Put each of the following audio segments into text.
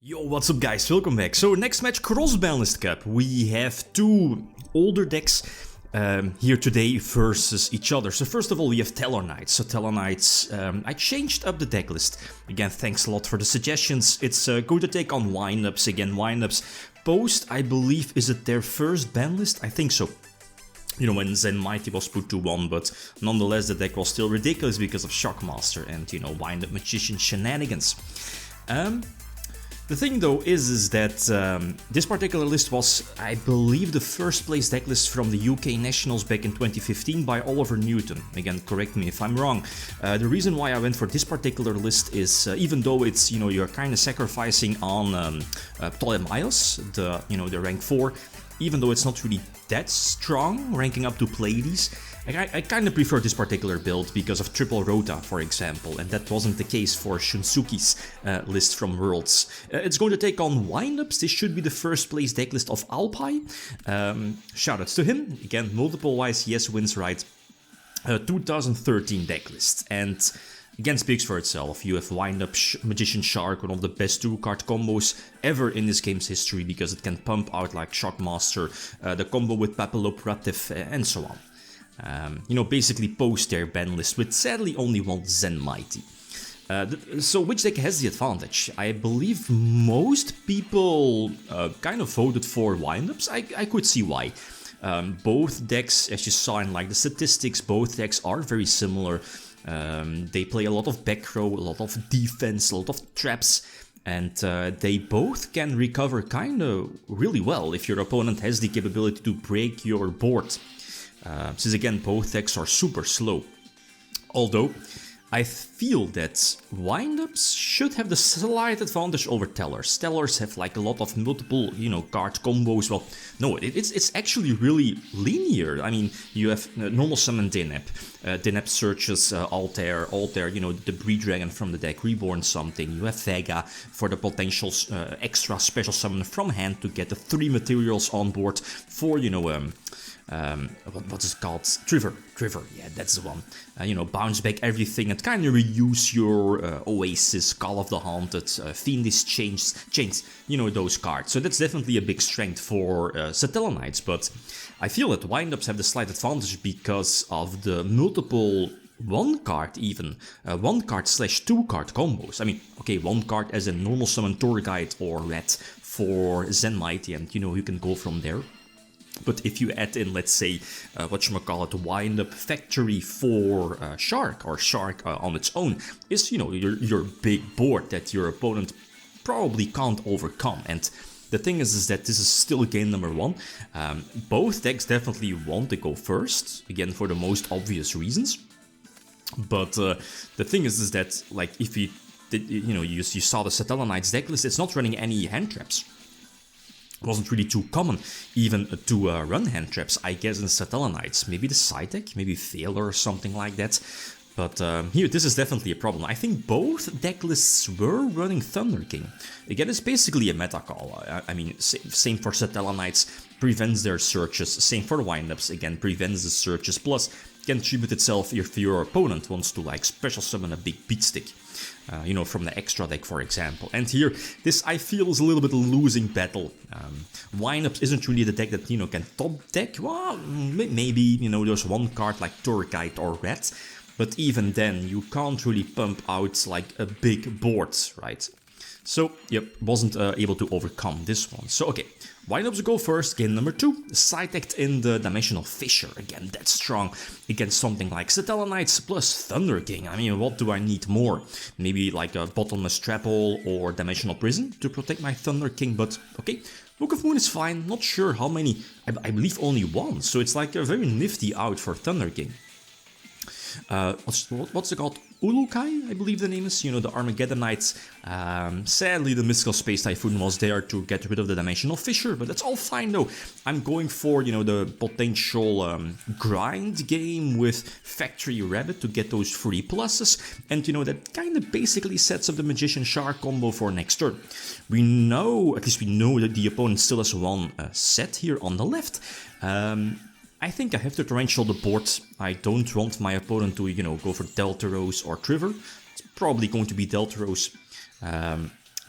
Yo, what's up guys, welcome back. So next match, Cross-Banlist Cup. We have two older decks here today versus each other. So first of all, we have Satellarknights. So Satellarknights, I changed up the deck list. Again, thanks a lot for the suggestions. It's going to take on windups. Again, windups post, I believe, is it their first ban list? I think so. You know, when Zen Mighty was put to 1, but nonetheless the deck was still ridiculous because of Shockmaster and, you know, wind-up magician shenanigans. The thing though is that this particular list was, I believe, the first place deck list from the UK Nationals back in 2015 by Oliver Newton. Again, correct me if I'm wrong. The reason why I went for this particular list is, even though it's, you know, you're kind of sacrificing on Ptolemaios, the rank 4, even though it's not really that strong, ranking up to Pleiades, I kind of prefer this particular build because of triple Rota, for example, and that wasn't the case for Shunsuke's list from Worlds. It's going to take on windups. This should be the first place deck list of Alpai. Shoutouts to him. Again, multiple wise, yes, wins right. 2013 deck list, and again, speaks for itself. You have Wind-Up Magician Shark, one of the best 2-card combos ever in this game's history, because it can pump out like Shockmaster, the combo with Papilloperative, and so on. You know, basically post their ban list with sadly only one Zen Mighty. So which deck has the advantage? I believe most people kind of voted for Wind-Ups. I could see why. Both decks, as you saw in like the statistics, both decks are very similar. They play a lot of back row, a lot of defense, a lot of traps, and they both can recover kind of really well if your opponent has the capability to break your board. Since again, both decks are super slow. Although, I feel that windups should have the slight advantage over tellers. Tellers have like a lot of multiple, you know, card combos. Well, no, it's actually really linear. I mean, you have normal summon Deneb. Deneb searches Altair, you know, the Breed Dragon from the deck, reborn something. You have Vega for the potential extra special summon from hand to get the 3 materials on board for, you know, what's it called? Trigger, yeah, that's the one. You know, bounce back everything and kind of reuse your Oasis, Call of the Haunted, Fiendish Chains, you know, those cards. So that's definitely a big strength for Satellarknights, but I feel that windups have the slight advantage because of the multiple 1-card even, 1-card / 2-card combos. I mean, okay, 1-card as a normal summon Tour Guide or Red for Zen Mighty, and you know, you can go from there. But if you add in, let's say, wind-up factory for Shark, or Shark on its own, is, you know, your big board that your opponent probably can't overcome. And the thing is that this is still game number 1. Both decks definitely want to go first, again, for the most obvious reasons. But the thing is that, like, if you did, you know, you saw the Satellarknights deck list, it's not running any hand traps. It wasn't really too common even to run hand traps, I guess, in Satellarknights. Maybe the side deck, maybe Failure or something like that. But here, this is definitely a problem. I think both deck lists were running Thunder King. Again, it's basically a meta call. I mean, same for Satellarknights, prevents their searches. Same for windups, again, prevents the searches. Plus, can tribute itself if your opponent wants to, like, special summon a big beatstick. You know, from the extra deck, for example. And here, this, I feel, is a little bit a losing battle. Windups isn't really the deck that, you know, can top deck. Well, maybe, you know, there's one card like Tour Guide or Red. But even then, you can't really pump out, like, a big board, right? So, yep, wasn't able to overcome this one. So, okay, windups go first, game number 2. Side decked in the Dimensional Fissure. Again, that's strong against something like Satellarknights plus Thunder King. I mean, what do I need more? Maybe like a Bottomless Trap Hole or Dimensional Prison to protect my Thunder King, but okay. Book of Moon is fine, not sure how many, I believe only 1, so it's like a very nifty out for Thunder King. What's it called? Ulukai, I believe the name is, you know, the Armageddonites. Sadly, the Mystical Space Typhoon was there to get rid of the Dimensional Fissure, but that's all fine though. I'm going for, you know, the potential grind game with Factory Rabbit to get those 3 pluses, and, you know, that kind of basically sets up the Magician Shark combo for next turn. We know, at least we know, that the opponent still has 1 set here on the left. I think I have to torrential the board. I don't want my opponent to, you know, go for Deltaros or Trigger. It's probably going to be Deltaros.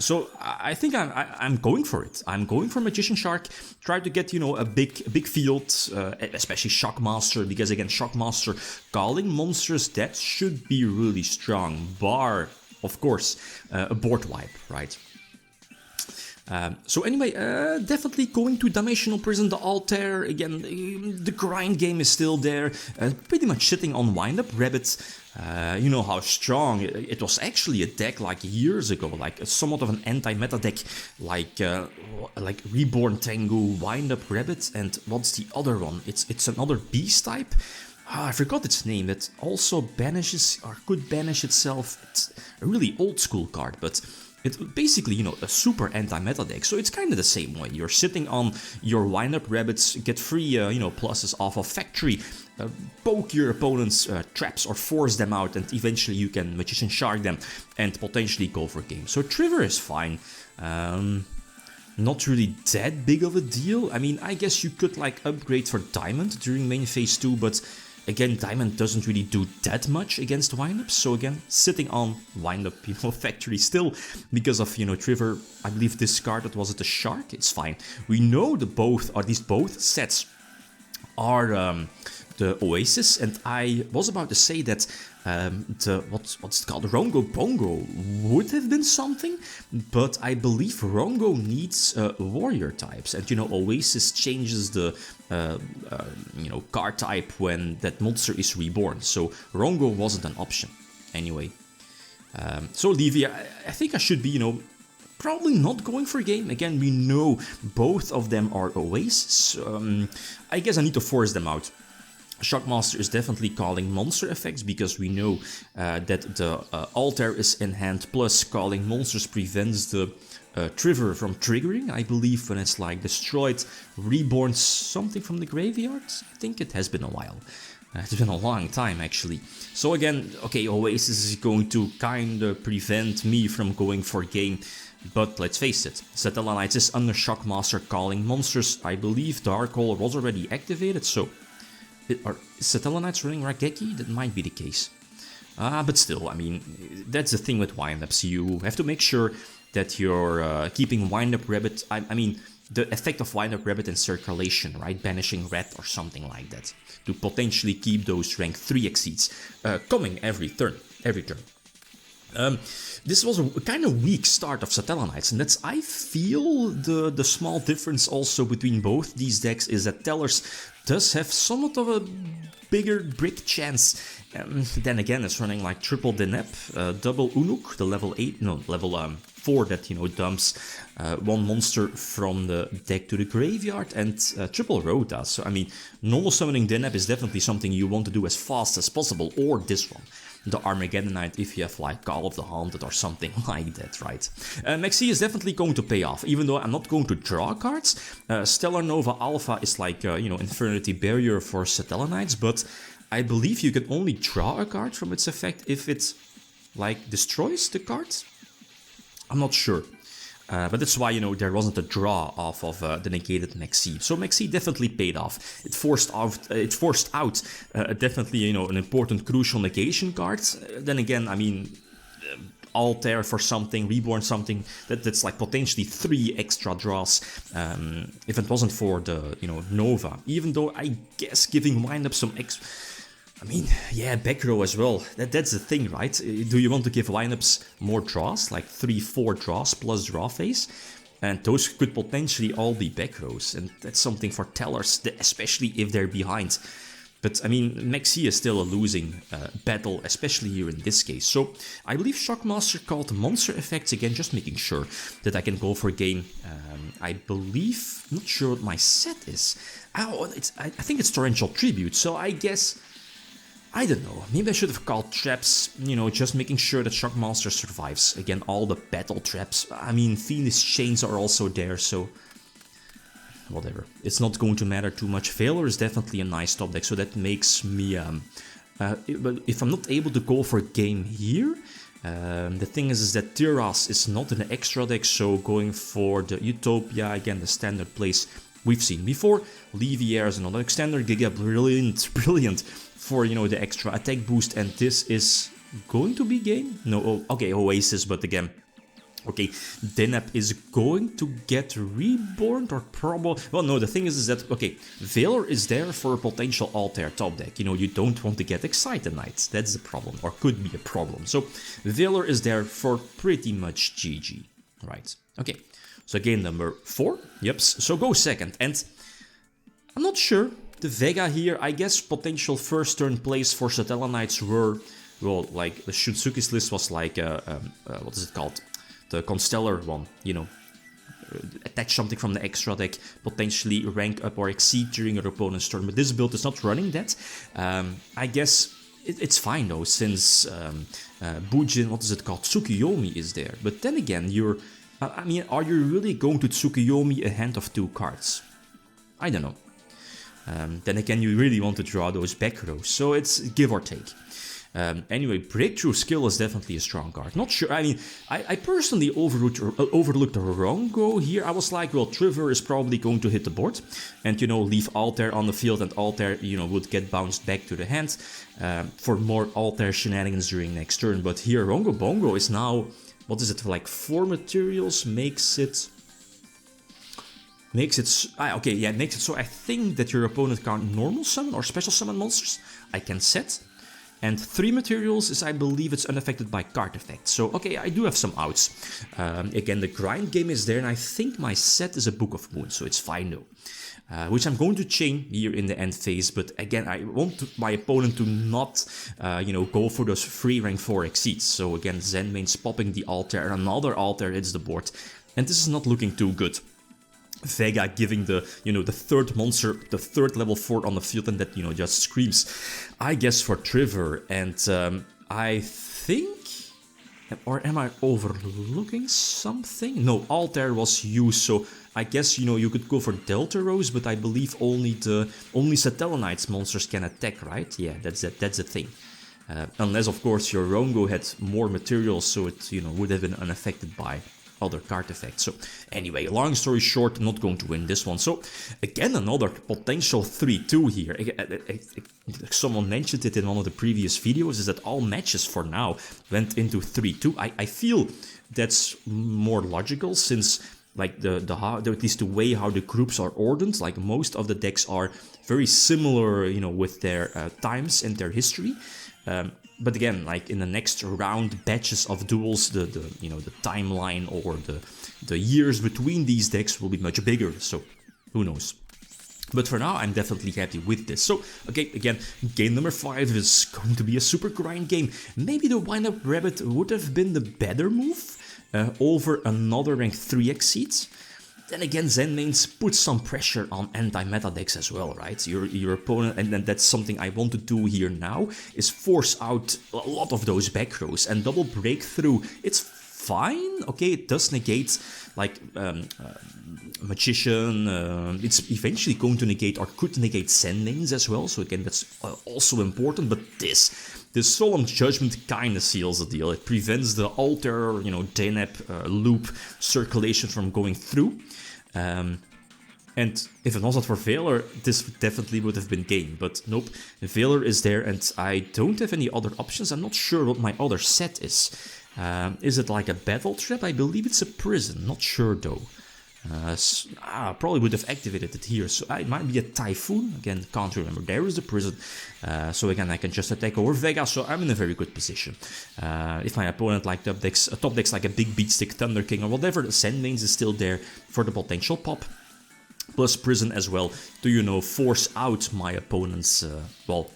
So I think I'm going for it. I'm going for Magician Shark. Try to get, you know, a big field, especially Shockmaster, because again, Shockmaster calling monsters, that should be really strong. Bar, of course, a board wipe, right? So anyway, definitely going to Dimensional Prison, the Altair. Again, the grind game is still there. Pretty much sitting on Wind Up Rabbit. You know how strong it was actually a deck like years ago, like somewhat of an anti-meta deck, like Reborn Tengu, Wind Up Rabbit, and what's the other one? It's another beast type. I forgot its name. It also banishes or could banish itself. It's a really old school card, but it's basically, you know, a super anti-meta deck, so it's kind of the same way. You're sitting on your wind-up rabbits, get free, you know, pluses off of Factory, poke your opponent's traps or force them out, and eventually you can Magician Shark them and potentially go for game. So Trigger is fine. Not really that big of a deal. I mean, I guess you could like upgrade for Diamond during main phase 2, but again, Diamond doesn't really do that much against windups, so again, sitting on windup, you know, Factory still, because of, you know, Trigger, I believe discarded, was it a Shark? It's fine. We know the both, or at least both sets are the Oasis, and I was about to say that what's it called, Rongo Bongo would have been something, but I believe Rongo needs warrior types, and you know, Oasis changes the you know, card type when that monster is reborn, so Rongo wasn't an option. Anyway, so Levy, I think I should be, you know, probably not going for game. Again, we know both of them are Oasis. I guess I need to force them out. Shockmaster is definitely calling monster effects, because we know that the Altair is in hand, plus calling monsters prevents the Trigger from triggering, I believe, when it's like destroyed, reborn something from the graveyard. I think it has been a while. It's been a long time, actually. So again, okay, Oasis is going to kinda prevent me from going for game, but let's face it, Satellarknights is under Shockmaster calling monsters. I believe Dark Hole was already activated, so are Satellarknights running Raigeki? That might be the case. But still, I mean, that's the thing with windups. You have to make sure that you're keeping windup rabbit. I mean, the effect of windup rabbit in circulation, right? Banishing red or something like that, to potentially keep those rank 3 exceeds coming every turn. This was a kind of weak start of Satellarknights, and that's, I feel, the small difference also between both these decks is that Tellers does have somewhat of a bigger brick chance. Then again, it's running like triple Deneb, double Unuk, the level 4 that, you know, dumps one monster from the deck to the graveyard, and triple Rota. So, I mean, normal summoning Deneb is definitely something you want to do as fast as possible, or this one, the Armageddonite, if you have like Call of the Haunted or something like that, right? Maxi is definitely going to pay off, even though I'm not going to draw cards. Stellar Nova Alpha is like, you know, Infernity Barrier for Satellarknights, but I believe you can only draw a card from its effect if it, like, destroys the cards? I'm not sure. But that's why, you know, there wasn't a draw off of the negated Maxi. So Maxi definitely paid off. It forced out definitely, you know, an important crucial negation card. Then again, I mean, Altair for something, Reborn something, that's like potentially 3 extra draws if it wasn't for the, you know, Nova. Even though I guess giving windup some I mean, yeah, back row as well. That's the thing, right? Do you want to give windups more draws, like 3-4 draws plus draw phase? And those could potentially all be back rows, and that's something for Tellers, especially if they're behind. But I mean, Maxi is still a losing battle, especially here in this case. So I believe Shockmaster called monster effects again, just making sure that I can go for game. I believe, not sure what my set is. Oh, I think it's Torrential Tribute, so I guess, I don't know, maybe I should have called traps, you know, just making sure that Shockmaster survives. Again, all the battle traps. I mean, Fiendish Chains are also there, so whatever. It's not going to matter too much. Failure is definitely a nice top deck, so that makes me, if I'm not able to go for game here, the thing is that Tiras is not in the extra deck, so going for the Utopia, again, the standard place we've seen before. Levier is another extender, Giga, brilliant for, you know, the extra attack boost, and this is going to be game? No, okay, Oasis, but again, Okay, Deneb is going to get reborn or probably... Well, no, the thing is that, okay, Valor is there for a potential Altair top deck. You know, you don't want to get excited Knights. That's the problem, or could be a problem. So, Valor is there for pretty much GG, right? Okay, so game number 4. Yep, so go second. And I'm not sure. The Vega here, I guess potential first turn plays for Satellarknights were... Well, like, the Shunsuke's list was like, what is it called? The Constellar one, you know, attach something from the extra deck, potentially rank up or exceed during your opponent's turn, but this build is not running that. I guess it's fine though, since Bujin, what is it called, Tsukuyomi is there. But then again, I mean, are you really going to Tsukuyomi a hand of 2 cards? I don't know. Then again, you really want to draw those back rows, so it's give or take. Anyway, Breakthrough Skill is definitely a strong card. Not sure, I mean, I personally overlooked Rongo here. I was like, well, Trevor is probably going to hit the board and, you know, leave Altair on the field, and Altair, you know, would get bounced back to the hand for more Altair shenanigans during next turn. But here, Rongo Bongo is now, what is it, like 4 materials, makes it so I think that your opponent can't normal summon or special summon monsters. I can set. And 3 materials is, I believe, it's unaffected by card effects. So, okay, I do have some outs. Again, the grind game is there, and I think my set is a Book of Moon, so it's fine though. Which I'm going to chain here in the end phase, but again, I want my opponent to not, you know, go for those free rank 4 exceeds. So again, Zenmain's popping the Altair, and another Altair hits the board, and this is not looking too good. Vega giving the, you know, the 3rd monster, the 3rd level 4 on the field, and that, you know, just screams, I guess, for Trevor. And I think, or am I overlooking something? No, Altair was used, so I guess, you know, you could go for Delta Rose, but I believe only Satellarknights monsters can attack, right? Yeah, that's the thing. Unless, of course, your Rongo had more materials, so it, you know, would have been unaffected by other card effects. So anyway, long story short, not going to win this one. So again, another potential 3-2 here. Someone mentioned it in one of the previous videos, is that all matches for now went into 3-2. I feel that's more logical, since like at least the way how the groups are ordered, like most of the decks are very similar, you know, with their times and their history. But again, like in the next round batches of duels, the you know, the timeline or the years between these decks will be much bigger. So who knows? But for now, I'm definitely happy with this. So, okay, again, game number 5 is going to be a super grind game. Maybe the Wind-Up Rabbit would have been the better move over another rank 3 exceeds. Then again, Zenmain's put some pressure on anti-meta decks as well, right? Your opponent, and then that's something I want to do here now, is force out a lot of those back rows. And double breakthrough, it's fine, okay, it does negate, like, Magician, it's eventually going to negate, or could negate Zenmains as well, so again, that's also important. But this Solemn Judgment kinda seals the deal. It prevents the Altair, you know, Deneb loop circulation from going through. And if it wasn't for Valor, this definitely would have been game. But nope, Valor is there, and I don't have any other options. I'm not sure what my other set is. Is it like a battle trap? I believe it's a prison. Not sure though. Probably would have activated it here, so it might be a Typhoon. Again, can't remember. There is the prison. So again, I can just attack over Vega, so I'm in a very good position. If my opponent like top decks like a big Beatstick, Thunder King, or whatever, Zenmains is still there for the potential pop. Plus prison as well to, you know, force out my opponent's, well,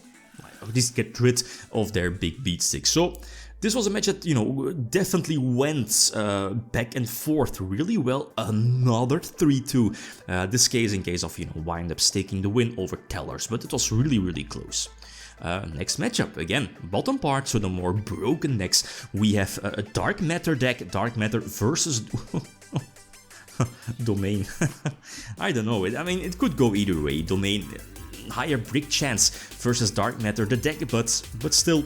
at least get rid of their big Beatstick. So this was a match that, you know, definitely went back and forth really well. Another 3-2. This case in case of, you know, Wind-Ups taking the win over Tellers, but it was really, really close. Next matchup, again, bottom part, so the more broken decks. We have a Dark Matter deck, Dark Matter versus Domain. I don't know, I mean, it could go either way. Domain, higher brick chance versus Dark Matter, the deck, but still,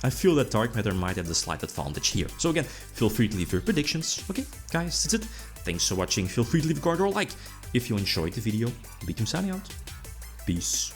I feel that Dark Matter might have the slight advantage here. So again, feel free to leave your predictions. Okay, guys, that's it. Thanks for watching. Feel free to leave a card or a like if you enjoyed the video. Beatum signing out. Peace.